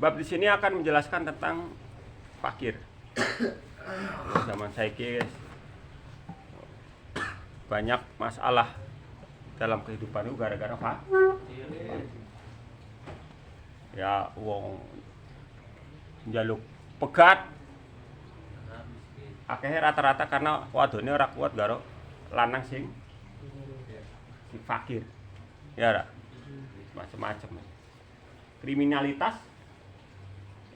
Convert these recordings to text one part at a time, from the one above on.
Bab di sini akan menjelaskan tentang fakir. Zaman saiki banyak masalah dalam kehidupan itu gara-gara fakir. Ya wong njaluk pegat akhirnya rata-rata karena wadone ora kuat karo lanang sing fakir. Ya ora. Macam-macam. Kriminalitas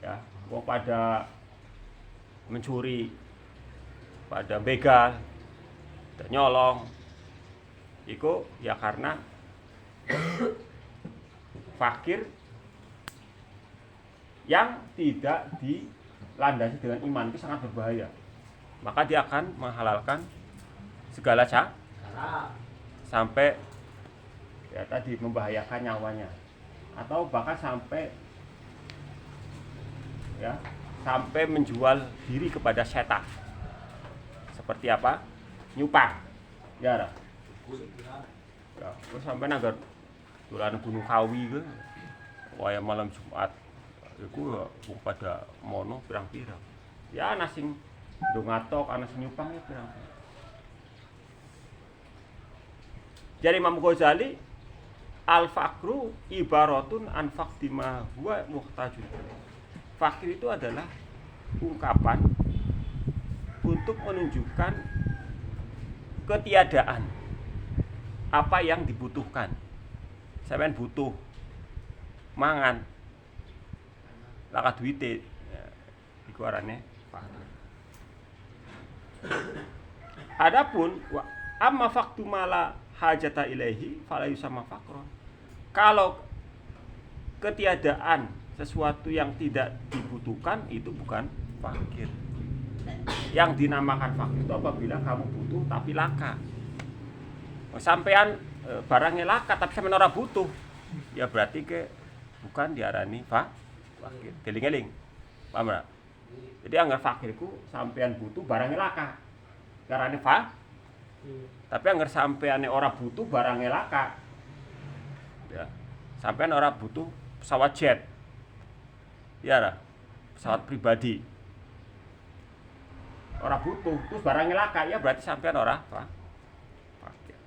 ya, wong pada mencuri, pada begal, nyolong. Iku ya karena fakir yang tidak dilandasi dengan iman itu sangat berbahaya. Maka dia akan menghalalkan segala cara sampai ya tadi membahayakan nyawanya, atau bahkan sampai menjual diri kepada setan. Seperti apa? Nyupang. Ya, terus sampai nagar dolan Gunung Kawi ke, waya malam Jumat, itu pada mono pirang-pirang. Ya ana sing ndongatok, ana sing nyupang ya pirang-pirang. Jadi Imam Ghazali, al-fakru ibaratun an faqdima huwa muhtajun. Fakir itu adalah ungkapan untuk menunjukkan ketiadaan apa yang dibutuhkan. Sampeyan butuh mangan, laka duwite, iku arane fakir. Adapun amma faqdu mala hajata ilaihi fala yusamma faqron. Kalau ketiadaan sesuatu yang tidak dibutuhkan itu bukan fakir. Yang dinamakan fakir itu apabila kamu butuh tapi laka. Sampean barangnya laka tapi sampean ora butuh, ya berarti bukan diarani fakir. Geling-geling. Paham ora? Jadi anggar fakirku sampean butuh barangnya laka. Diarani fakir. Tapi anggar sampeane ora butuh barangnya laka. Ya. Sampean ora butuh pesawat jet. Ya lah, pesawat pribadi. Ora butuh, terus barangnya laka, ya berarti sampean ora fakir.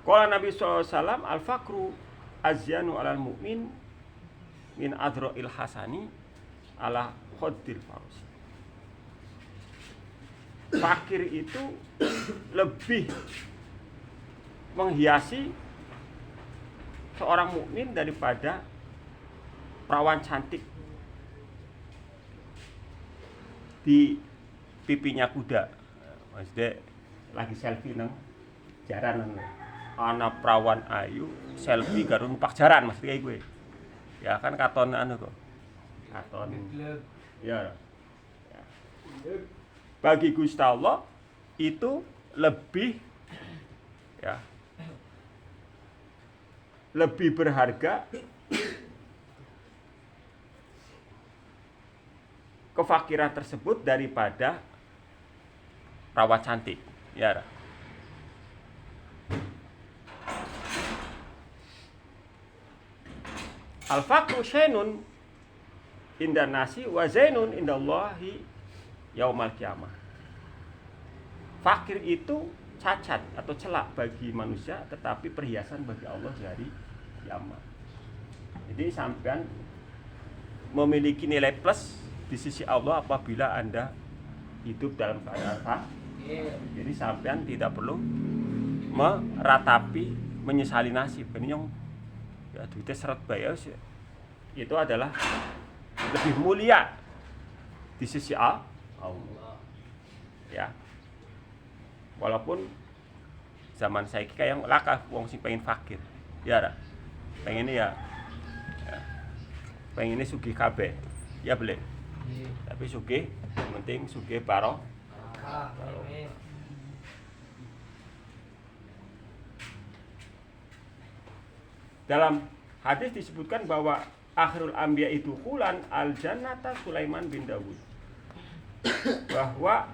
Qala Nabi SAW, al-fakru azyanu alal mu'min min adro'il hasani ala khoddil farusi. Fakir itu lebih menghiasi seorang mukmin daripada perawan cantik di pipinya kuda. Maksudnya lagi selfie nang jaranan. Ana perawan ayu selfie karo numpak jaran mesti kayak gue. Ya kan katon anu kok. Katon. Ya. Bagi Gusti Allah itu lebih lebih berharga kefakiran tersebut daripada perawat cantik. Ya. Al-fakru syainun inda nasi wa zainun indallahi yaumal kiamah. Fakir itu cacat atau celak bagi manusia, tetapi perhiasan bagi Allah di hari kiamat. Jadi sampean memiliki nilai plus di sisi Allah apabila Anda hidup dalam keadaan fakir. Jadi sampean tidak perlu meratapi menyesali nasib. Ini yang ya duitnya seret bayar itu adalah lebih mulia di sisi Allah. Ya. Walaupun zaman saya kayak yang laka wong sing pengen fakir. Ya ora. Pengen ya. Pengen ini sugih kabeh. Ya boleh. Tapi sugih, yang penting sugih barokah. Dalam hadis disebutkan bahwa akhirul anbiya itu kulan al jannata Sulaiman bin Dawud. Bahwa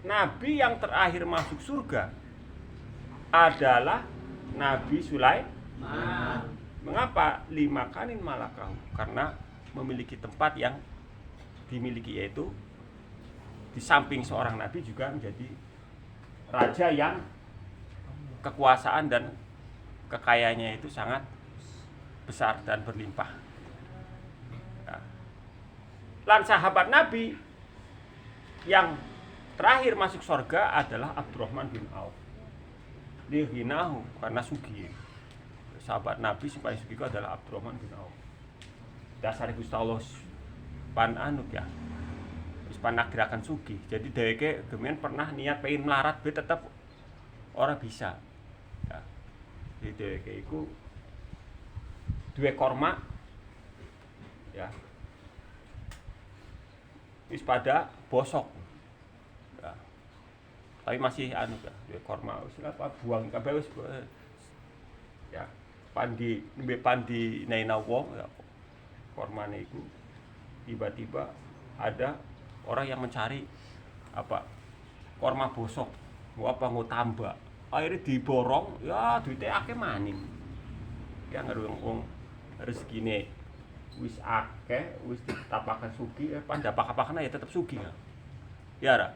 nabi yang terakhir masuk surga adalah Nabi Sulaiman. Mengapa? Limakanin malakahu, karena memiliki tempat yang dimiliki, yaitu di samping seorang nabi juga menjadi raja yang kekuasaan dan kekayaannya itu sangat besar dan berlimpah. Lan sahabat Nabi yang terakhir masuk surga adalah Abdurrahman bin Auf. Lihinahu, karena sugih. Sahabat Nabi yang paling sugih adalah Abdurrahman bin Auf. Dasar Gusti Allah pan anu ya. Wis panagiraken sugih. Jadi dheweke gemen pernah niat pengen melarat be tetep ora bisa. Ya. Jadi dheweke iku duwe korma ya. Wis pada bosok. Ya. Tapi masih anu ya, duwe korma wis apa buang kabeh wis ya. Pandi nembe pandi naina wong ya. Kormane iku tiba-tiba ada orang yang mencari apa korma bosok mau apa mau tambah, akhirnya diborong ya duitnya akeh maning ya ngerung wong rezekine wis akeh wis ditapakan sugih pandapak-apakan ya tetep sugih ya ra.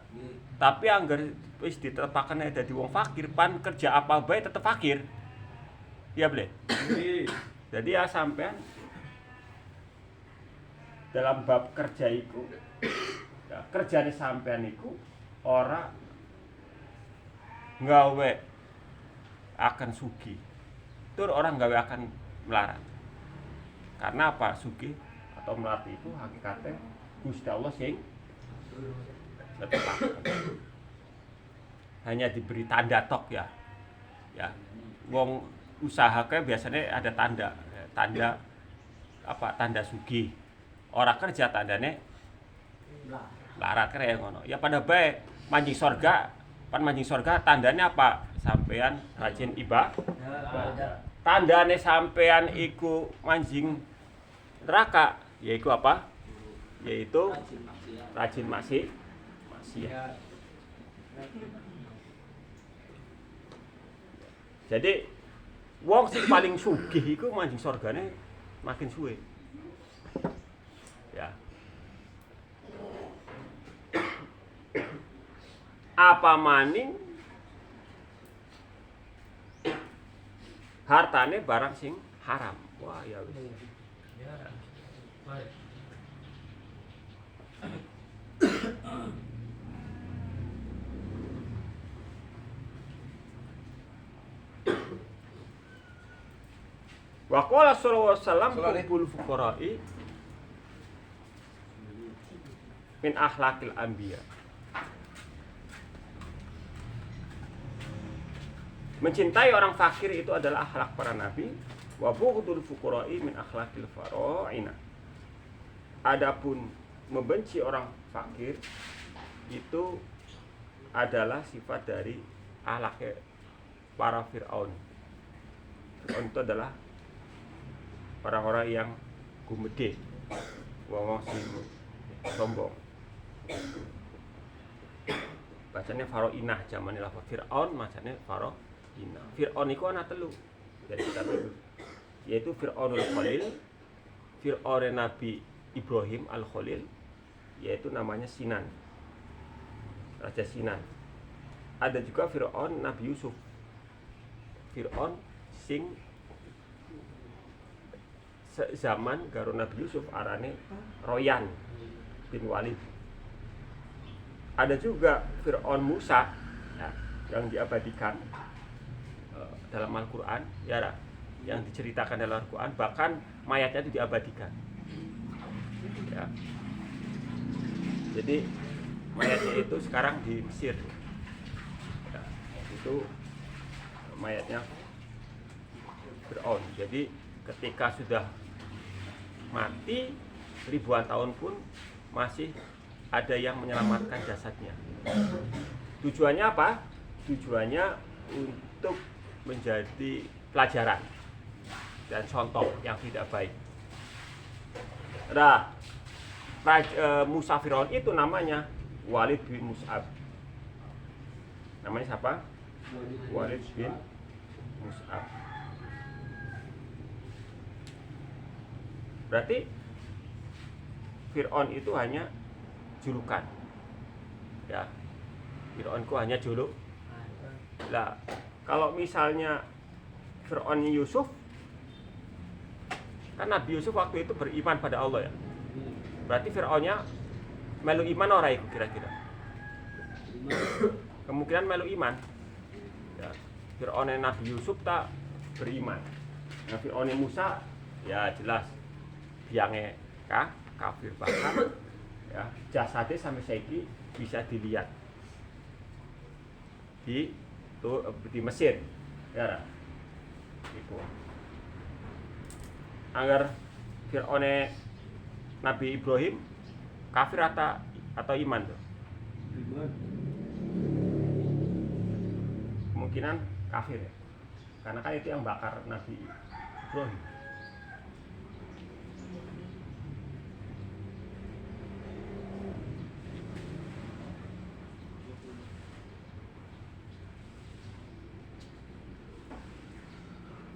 Tapi anggar wis ditapakan dadi wong fakir pan kerja apa bae tetep fakir ya ble. Jadi ya sampean dalam bab kerja iku ya, kerjane sampean iku ora nggawe akan sugih. Tur orang nggawe akan melarat. Karena apa? Sugih atau melarat itu hakikatnya Gusti Allah sing netepake. Hanya diberi tanda tok ya. Ya. Wong usaha kae biasanya ada tanda, tanda apa? Tanda sugih. Orang kerja tandane larat kaya ngono. Ya pada bae manjing surga, pan manjing surga tandane apa? Sampean rajin ibadah. Tandane sampean iku manjing neraka, yaiku apa? Yaitu rajin maksiat. Jadi wong sing paling sugih iku manjing surgane makin suwe. Ya. Apa maning hartane barang sing haram. Wah, ya wis. Ya. Baik. Wa qala sallallahu alaihi wasallam kumpul fuqara'i min akhlaqil anbiya. Mencintai orang fakir itu adalah akhlak para nabi. Wa bughdul fuqara'i min akhlaqil fara'ina. Adapun membenci orang fakir itu adalah sifat dari akhlak para Fir'aun. Fir'aun itu adalah orang-orang yang gumedhe, wong sing sombong. Bacanya Faroinah zamane lafaz Fir'aun, macane Faroinah. Fir'aun iku ana telu dari kitab itu, yaitu Fir'aunul Khalil, Fir'aun Nabi Ibrahim Al-Khalil, yaitu namanya Sinan, Raja Sinan. Ada juga Fir'aun Nabi Yusuf, Fir'aun sing zaman karo Nabi Yusuf arane Royan bin Walid. Ada juga Fir'aun Musa ya, yang diabadikan dalam Al-Quran ya, yang diceritakan dalam Al-Quran, bahkan mayatnya itu diabadikan ya. Jadi mayatnya itu sekarang di Mesir ya, itu mayatnya Fir'aun. Jadi ketika sudah mati ribuan tahun pun masih ada yang menyelamatkan jasadnya. Tujuannya apa? Tujuannya untuk menjadi pelajaran dan contoh yang tidak baik. Musa Fir'aun itu namanya Walid bin Mus'ab. Namanya siapa? Walid bin Mus'ab. Berarti Fir'aun itu hanya julukan. Ya. Fir'aun itu hanya juluk. Lah, kalau misalnya Fir'aun Yusuf, kan Nabi Yusuf waktu itu beriman pada Allah ya. Berarti Fir'aunnya melu iman ora iku kira-kira? Kemungkinan melu iman. Ya, Fir'aun Nabi Yusuf tak beriman. Nah, Fir'aun Musa ya jelas biangnya kafir, bahkan ya jasadnya sampai saiki bisa dilihat di Mesir ya itu. Agar Fir'aun Nabi Ibrahim kafir atau iman tuh? Iman. Kemungkinan kafir ya. Karena kan itu yang bakar Nabi Ibrahim.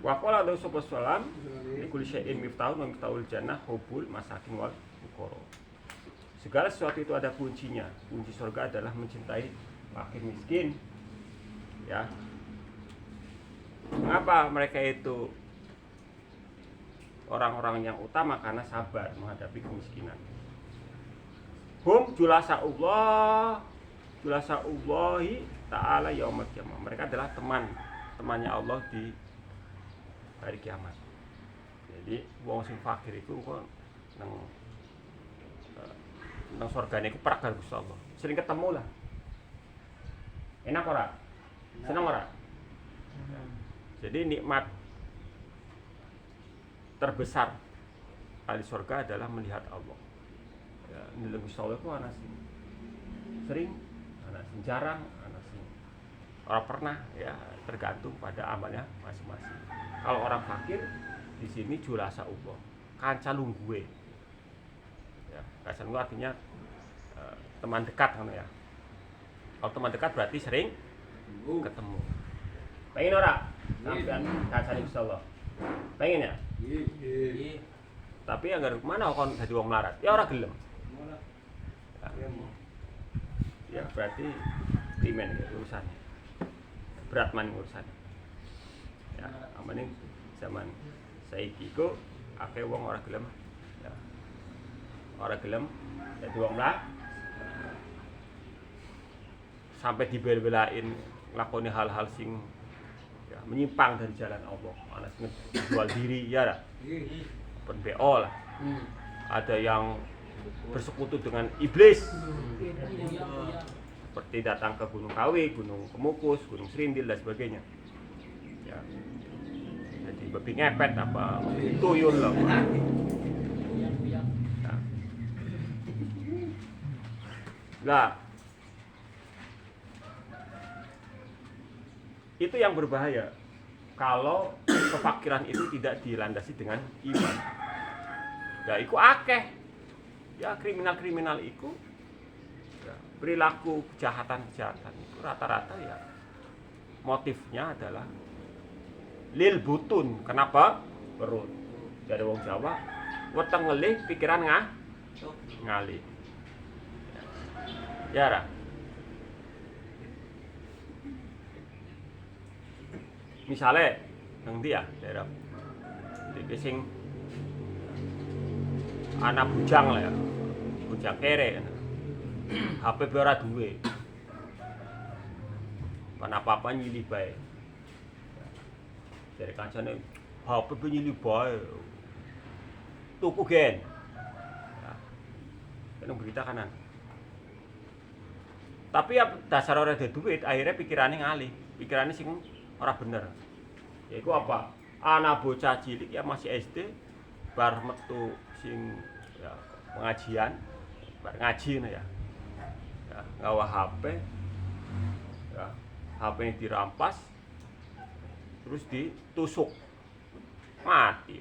Wa qala Rasulullah sallam likul syai'in miftahun wa miftahul jannah hubul masakin wal fuqara. Segala sesuatu itu ada kuncinya. Kunci surga adalah mencintai fakir miskin. Ya. Mengapa mereka itu orang-orang yang utama? Karena sabar menghadapi kemiskinan. Hum julasa'ullahi ta'ala yaumil qiyamah. Mereka adalah temannya Allah di hari kiamat. Jadi wong sing fakir iku kok nang surgane iku perak karo Gusti Allah. Sering ketemu lah. Enak ora? Seneng ora? Jadi nikmat terbesar ahli surga adalah melihat Allah. Ya, nilai Gusti Allah itu ana sing sering, ana sing jarang, ana sing ora pernah, ya tergantung pada amalnya masing-masing. Kalau orang fakir di sini julasa Allah, kanca lungguhe. Ya, kanca lungguhe artinya teman dekat kan ya. Kalau teman dekat berarti sering ketemu. Pengen ora? Sampean kanca Gusti Allah. Pengen ya? Iya. Tapi anggar kemana kon dadi wong melarat? Ya ora gelem. Ya berarti timen ya, urusannya. Berat man urusannya. Ya, amane zaman saiki ku akeh wong ora gelem. Ya. Ora gelem dadi wong melarat. Sampai dibel-belain nglakoni hal-hal sing ya, menyimpang dari jalan Allah. Ana sing jual diri ya lah. BO lah. Ada yang bersekutu dengan iblis. Seperti datang ke Gunung Kawi, Gunung Kemukus, Gunung Serindil dan sebagainya. Ya. Jadi babi ngepet apa tuyul lah. Ya. Nah, itu yang berbahaya kalau kefakiran itu tidak dilandasi dengan iman. Ya, iku akeh. Ya, kriminal-kriminal iku ya, perilaku kejahatan-kejahatan itu rata-rata ya motifnya adalah lil butun. Kenapa? Perut. Dari wong Jawa, weteng ngelih pikiran ngalih. Ya, Ra. Misalnya nang ndi ya daerah iki sing anak bujang lah ya, bujang kere HP ora duwe apa-apa nyili bae dari kancane HP nyili bae tuku gen ya, berita kanan tapi ya dasar ora ada duit akhirnya pikirannya ngalih pikirannya sing ora bener. Yaiku apa? Anak bocah cilik ya masih SD bar metu sing ya pengajian, bar ngaji ya. Ya, ngawa HP. Ya, HP-nya dirampas terus ditusuk. Mati.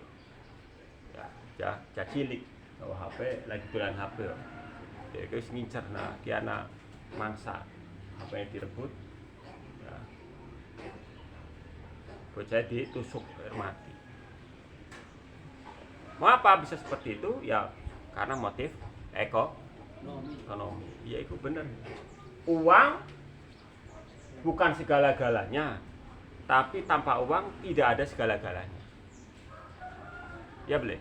Ya, cilik ngawa HP lagi dolan HP. Ya wis ngincer nah ki anak mangsa HP-nya direbut Ya. Bocah ditusuk air mati. Mengapa bisa seperti itu? Ya karena motif ekonomi. Ya itu benar. Uang bukan segala-galanya, tapi tanpa uang tidak ada segala-galanya. Ya boleh.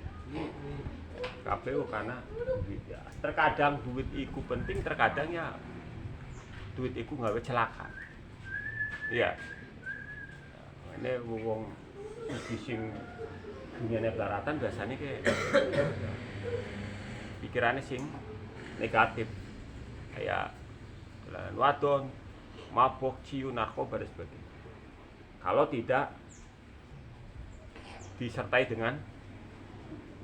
KPU karena duit ya. Terkadang duit iku penting, terkadang ya duit iku gawe celaka. Iya. Ini wong sing dunyane pelaratan biasanya kayak pikirannya sing negatif. Kayak jalan wadon, mabok, ciu, narkoba dan sebagainya. Kalau tidak disertai dengan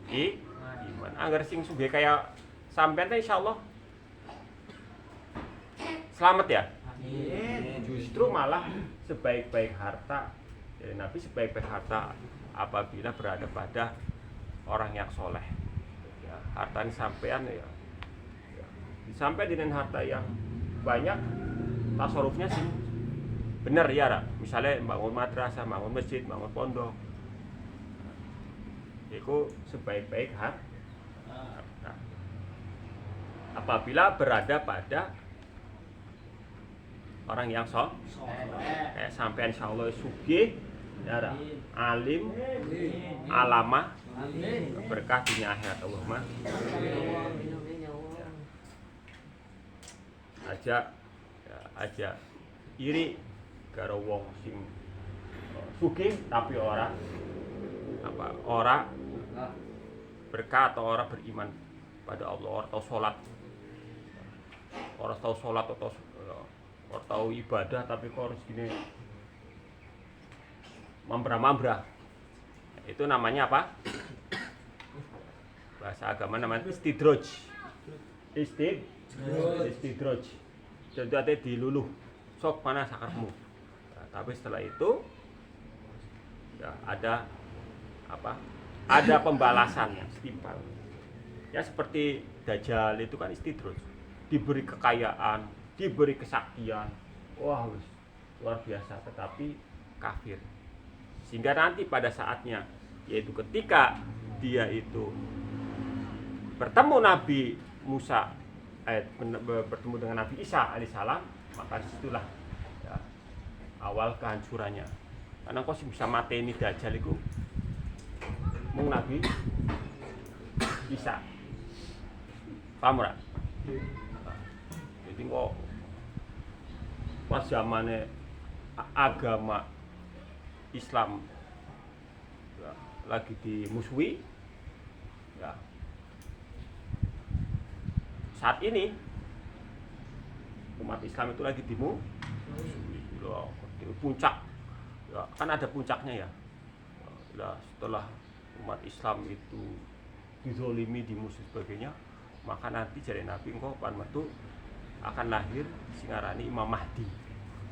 iman, agar sing sugih kayak sampean teh insyaallah selamat ya. Justru malah sebaik-baik harta dari Nabi, sebaik-baik harta apabila berada pada orang yang soleh. Ya, harta sampean ya, sampai dengan harta yang banyak tasarufnya sih bener ya, misalnya bangun madrasah, bangun masjid, bangun pondok. Itu sebaik-baik harta. Apabila berada pada orang yang kayak sampean insyaallah sugih, ya, alim, alamah, berkah dunia akhirat Allahumma. Aja iri karo wong sing sugih tapi ora berkah atau ora beriman pada Allah, ora tau salat. Ora tau salat atau ora tau ibadah tapi kok rezekine mambra-mambra. Itu namanya apa? Bahasa agama namanya istidroj. Istidroj. Jadi ada diluluh. Sok mana sakarmu. Nah, tapi setelah itu ya ada apa? Ada pembalasan yang setimpal. Ya seperti Dajjal itu kan istidroj. Diberi kekayaan, diberi kesaktian. Wah, luar biasa, tetapi kafir. Sehingga nanti pada saatnya, yaitu ketika dia itu bertemu Nabi Musa, bertemu dengan Nabi Isa alaihissalam, maka disitulah ya, awal kehancurannya. Karena kok bisa mateni Dajjal itu mung Nabi Isa. Paham ora? Jadi kok pas zamane agama Islam ya, lagi dimusuhi ya. Saat ini umat Islam itu lagi dimusuhi ya, puncak ya, kan ada puncaknya ya. Ya, setelah umat Islam itu dizolimi, dimusuhi sebagainya, maka nanti jadi Nabi engkau pan metu akan lahir singarani Imam Mahdi.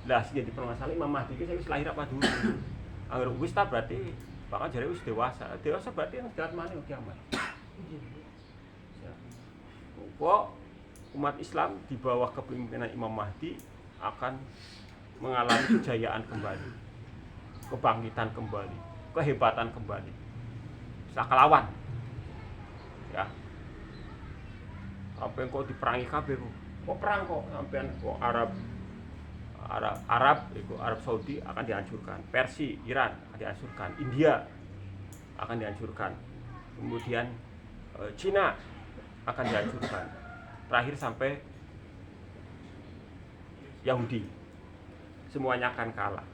Lah sing jadi permasalahan Imam Mahdi ki wis lahir apa dulu? Angger wis ta berarti bakal jare wis dewasa. Dewasa berarti yang sedat maneh kiamat. Ya. Kok umat Islam di bawah kepemimpinan Imam Mahdi akan mengalami kejayaan kembali, kebangkitan kembali, kehebatan kembali. Sakalawan. Ya. Apa yang kok diperangi kabeh kok perang kok sampean kok Arab itu Arab Saudi akan dihancurkan, Persia, Iran akan dihancurkan, India akan dihancurkan, kemudian Cina akan dihancurkan, terakhir sampai Yahudi, semuanya akan kalah.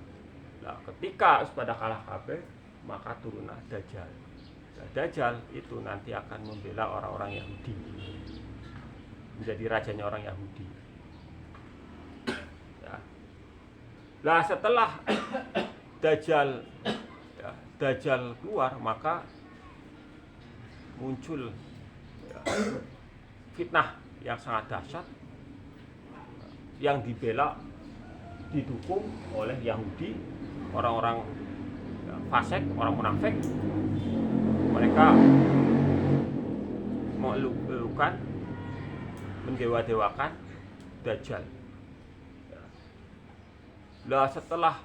Nah, ketika pada kalah kabeh, maka turunlah Dajjal. Nah, Dajjal itu nanti akan membela orang-orang Yahudi, menjadi rajanya orang Yahudi. Ya. Nah setelah Dajjal keluar, maka muncul ya, fitnah yang sangat dahsyat yang dibela, didukung oleh Yahudi, orang-orang ya, fasik, orang munafik. Mereka mengeluhkan, mendewa-dewakan Dajjal. Lah setelah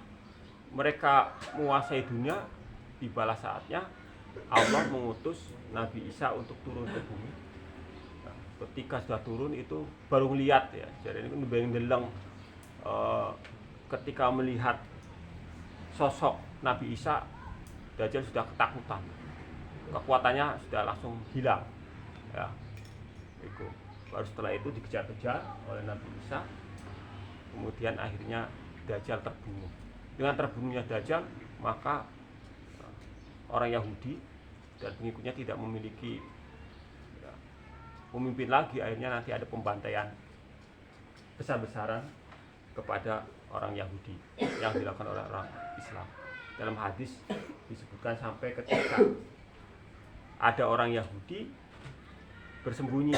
mereka menguasai dunia, tibalah saatnya Allah mengutus Nabi Isa untuk turun ke bumi. Nah, ketika sudah turun itu baru melihat ya. Jadi ini bayang deleng ketika melihat sosok Nabi Isa, Dajjal sudah ketakutan. Kekuatannya sudah langsung hilang. Ya. Itu. Baru setelah itu dikejar-kejar oleh Nabi Isa. Kemudian akhirnya Dajjal terbunuh. Dengan terbunuhnya Dajjal, maka orang Yahudi dan pengikutnya tidak memiliki pemimpin lagi. Akhirnya nanti ada pembantaian besar-besaran kepada orang Yahudi yang dilakukan oleh orang Islam. Dalam hadis disebutkan sampai ketika ada orang Yahudi bersembunyi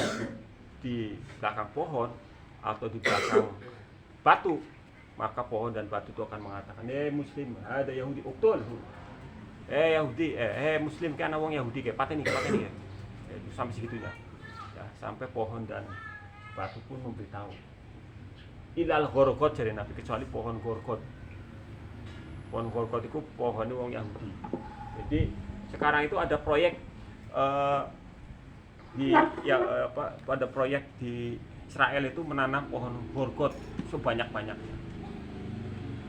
di belakang pohon atau di belakang batu, maka pohon dan batu itu akan mengatakan, Muslim, ada Yahudi, uktul. Yahudi, Muslim kan wong Yahudi kayak pateni ya. Itu sampai segitunya. Ya, sampai pohon dan batu pun memberitahu. Ilal ghorqot jadi Nabi, kecuali pohon ghorqot. Pohon ghorqot itu pohonnya wong Yahudi. Jadi sekarang itu ada proyek pada proyek di Israel itu menanam pohon ghorqot sebanyak-banyaknya.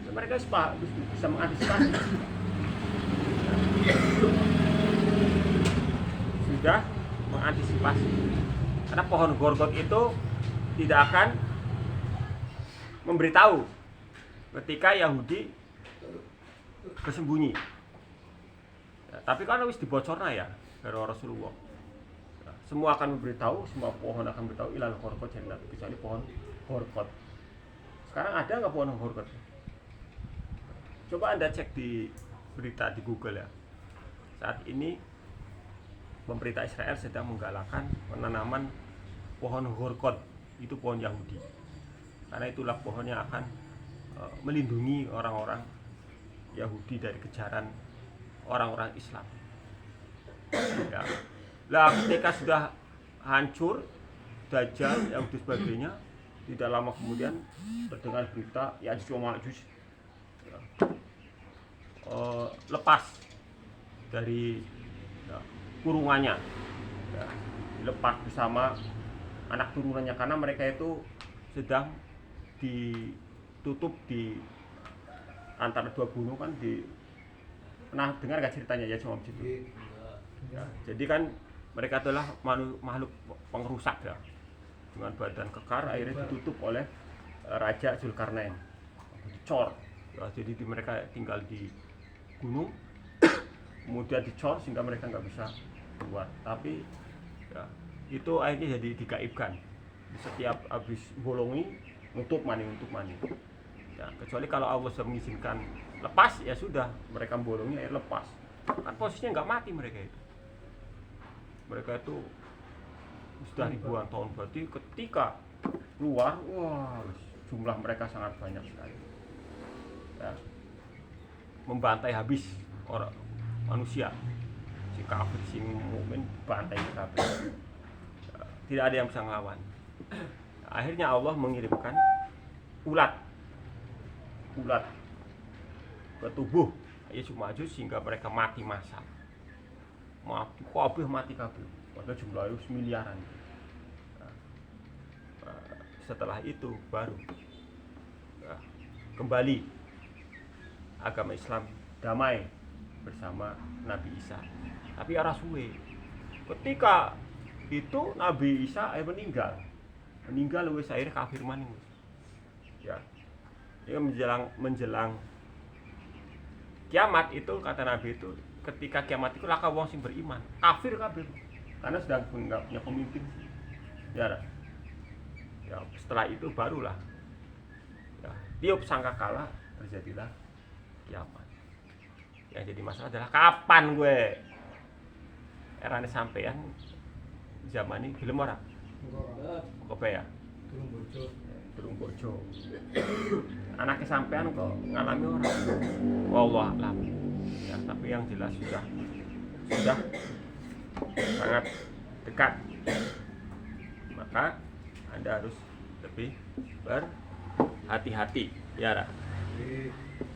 Dan mereka bisa mengantisipasi. Sudah mengantisipasi. Karena pohon ghorqot itu tidak akan memberitahu ketika Yahudi bersembunyi. Ya, tapi kalau wis dibocorna ya dari Rasulullah. Ya, semua akan memberitahu, semua pohon akan memberitahu ilal ghorqot jadi Nabi, kecuali pohon ghorqot. Sekarang ada nggak pohon ghorqot? Coba Anda cek di berita di Google ya. Saat ini pemerintah Israel sedang menggalakkan penanaman pohon ghorqot, itu pohon Yahudi. Karena itulah pohon yang akan melindungi orang-orang Yahudi dari kejaran orang-orang Islam. Ya. Lah ketika sudah hancur Dajjal, Yahudi sebagainya, tidak lama kemudian terdengar berita Ya'juj wa Ma'juj lepas dari kurungannya, ya, dilepas bersama anak turunannya karena mereka itu sedang ditutup di antara dua gunung kan. Pernah dengar gak ceritanya ya cuma begitu ya, jadi kan mereka adalah makhluk pengrusak ya, dengan badan kekar, akhirnya ditutup oleh Raja Zulkarnain, dicor ya, jadi mereka tinggal di gunung kemudian dicor sehingga mereka nggak bisa keluar. Tapi ya, itu akhirnya jadi digaibkan, setiap habis bolongi nutup mani. Ya, kecuali kalau Allah sudah mengizinkan lepas, ya sudah, mereka bolongi air lepas. Kan posisinya nggak mati mereka itu. Mereka itu sudah ribuan tahun, berarti ketika keluar, wah, jumlah mereka sangat banyak sekali. Ya, membantai habis orang manusia. Si kafir, si mukmin bantai kafir. Ya, tidak ada yang bisa ngelawan. Akhirnya Allah mengirimkan ulat ke tubuh Ya'juj Ma'juj sehingga mereka mati massal. Mati kabeh. Padahal jumlahnya miliaran. Setelah itu baru kembali agama Islam damai bersama Nabi Isa. Tapi arah suwe. Ketika itu Nabi Isa meninggal wis akhirnya kafir maning. Ya. Dia menjelang kiamat itu, kata Nabi itu, ketika kiamat itu laka wong sing beriman, kafir kabeh. Karena sedang enggak punya pemimpin. Ya. Ya, setelah itu barulah ya, tiup sangkakala terjadilah kiamat. Yang jadi masalah adalah kapan gue erane sampean zaman ini gelem ora? Kok ya? Durung bojo. Anaknya sampean kok ngalami ora? Wallah alam. Ya, tapi yang jelas sudah sangat dekat. Maka Anda harus lebih berhati-hati, ya. Nggih.